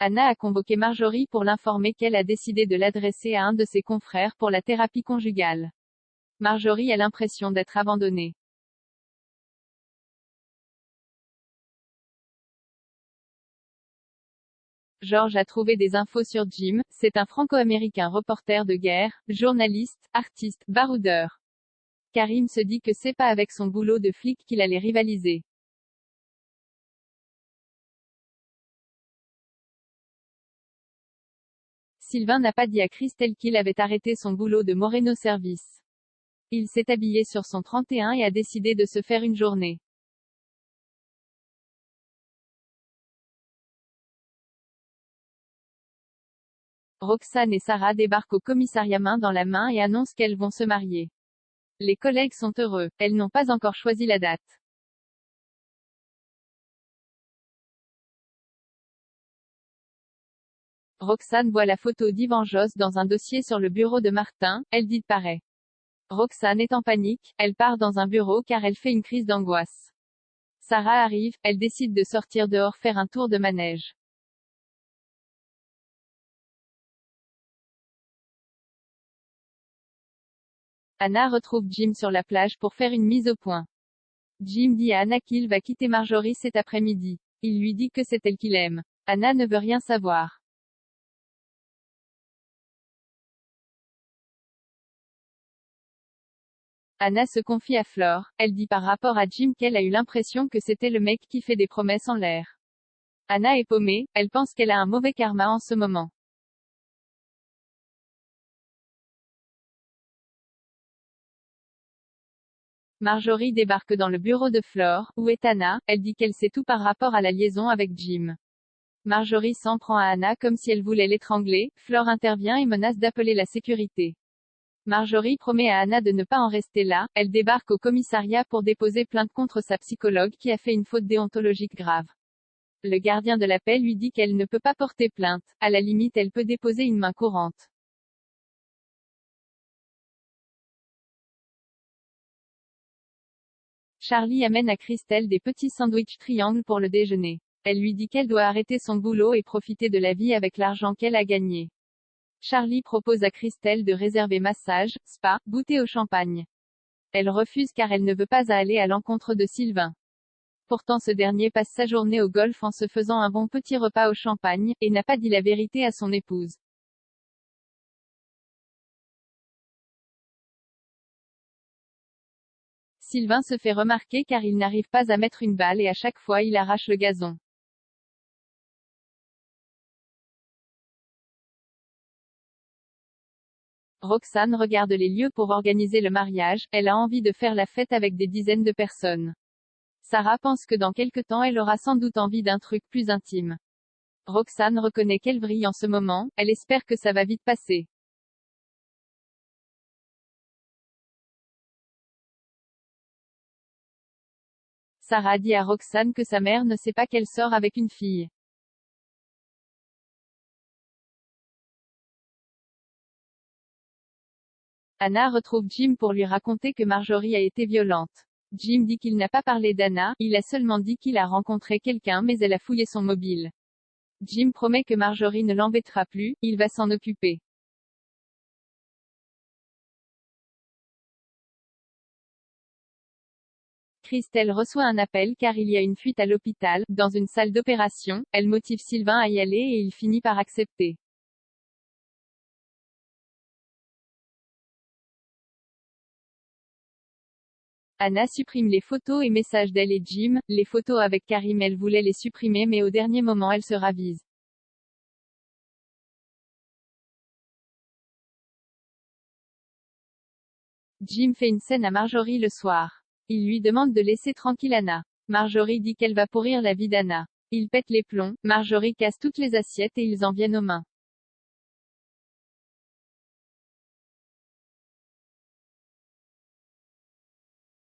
Anna a convoqué Marjorie pour l'informer qu'elle a décidé de l'adresser à un de ses confrères pour la thérapie conjugale. Marjorie a l'impression d'être abandonnée. George a trouvé des infos sur Jim, c'est un franco-américain reporter de guerre, journaliste, artiste, baroudeur. Karim se dit que c'est pas avec son boulot de flic qu'il allait rivaliser. Sylvain n'a pas dit à Christelle qu'il avait arrêté son boulot de Moreno Service. Il s'est habillé sur son 31 et a décidé de se faire une journée. Roxane et Sarah débarquent au commissariat main dans la main et annoncent qu'elles vont se marier. Les collègues sont heureux. Elles n'ont pas encore choisi la date. Roxane voit la photo d'Yvan Josse dans un dossier sur le bureau de Martin, elle disparaît. Roxane est en panique, elle part dans un bureau car elle fait une crise d'angoisse. Sarah arrive, elle décide de sortir dehors faire un tour de manège. Anna retrouve Jim sur la plage pour faire une mise au point. Jim dit à Anna qu'il va quitter Marjorie cet après-midi. Il lui dit que c'est elle qu'il aime. Anna ne veut rien savoir. Anna se confie à Flore, elle dit par rapport à Jim qu'elle a eu l'impression que c'était le mec qui fait des promesses en l'air. Anna est paumée, elle pense qu'elle a un mauvais karma en ce moment. Marjorie débarque dans le bureau de Flore, où est Anna, elle dit qu'elle sait tout par rapport à la liaison avec Jim. Marjorie s'en prend à Anna comme si elle voulait l'étrangler, Flore intervient et menace d'appeler la sécurité. Marjorie promet à Anna de ne pas en rester là, elle débarque au commissariat pour déposer plainte contre sa psychologue qui a fait une faute déontologique grave. Le gardien de la paix lui dit qu'elle ne peut pas porter plainte, à la limite elle peut déposer une main courante. Charlie amène à Christelle des petits sandwichs triangles pour le déjeuner. Elle lui dit qu'elle doit arrêter son boulot et profiter de la vie avec l'argent qu'elle a gagné. Charlie propose à Christelle de réserver massage, spa, goûter au champagne. Elle refuse car elle ne veut pas aller à l'encontre de Sylvain. Pourtant ce dernier passe sa journée au golf en se faisant un bon petit repas au champagne, et n'a pas dit la vérité à son épouse. Sylvain se fait remarquer car il n'arrive pas à mettre une balle et à chaque fois il arrache le gazon. Roxane regarde les lieux pour organiser le mariage, elle a envie de faire la fête avec des dizaines de personnes. Sarah pense que dans quelque temps elle aura sans doute envie d'un truc plus intime. Roxane reconnaît qu'elle brille en ce moment, elle espère que ça va vite passer. Sarah dit à Roxane que sa mère ne sait pas qu'elle sort avec une fille. Anna retrouve Jim pour lui raconter que Marjorie a été violente. Jim dit qu'il n'a pas parlé d'Anna, il a seulement dit qu'il a rencontré quelqu'un mais elle a fouillé son mobile. Jim promet que Marjorie ne l'embêtera plus, il va s'en occuper. Christelle reçoit un appel car il y a une fuite à l'hôpital, dans une salle d'opération, elle motive Sylvain à y aller et il finit par accepter. Anna supprime les photos et messages d'elle et Jim, les photos avec Karim elle voulait les supprimer mais au dernier moment elle se ravise. Jim fait une scène à Marjorie le soir. Il lui demande de laisser tranquille Anna. Marjorie dit qu'elle va pourrir la vie d'Anna. Il pète les plombs, Marjorie casse toutes les assiettes et ils en viennent aux mains.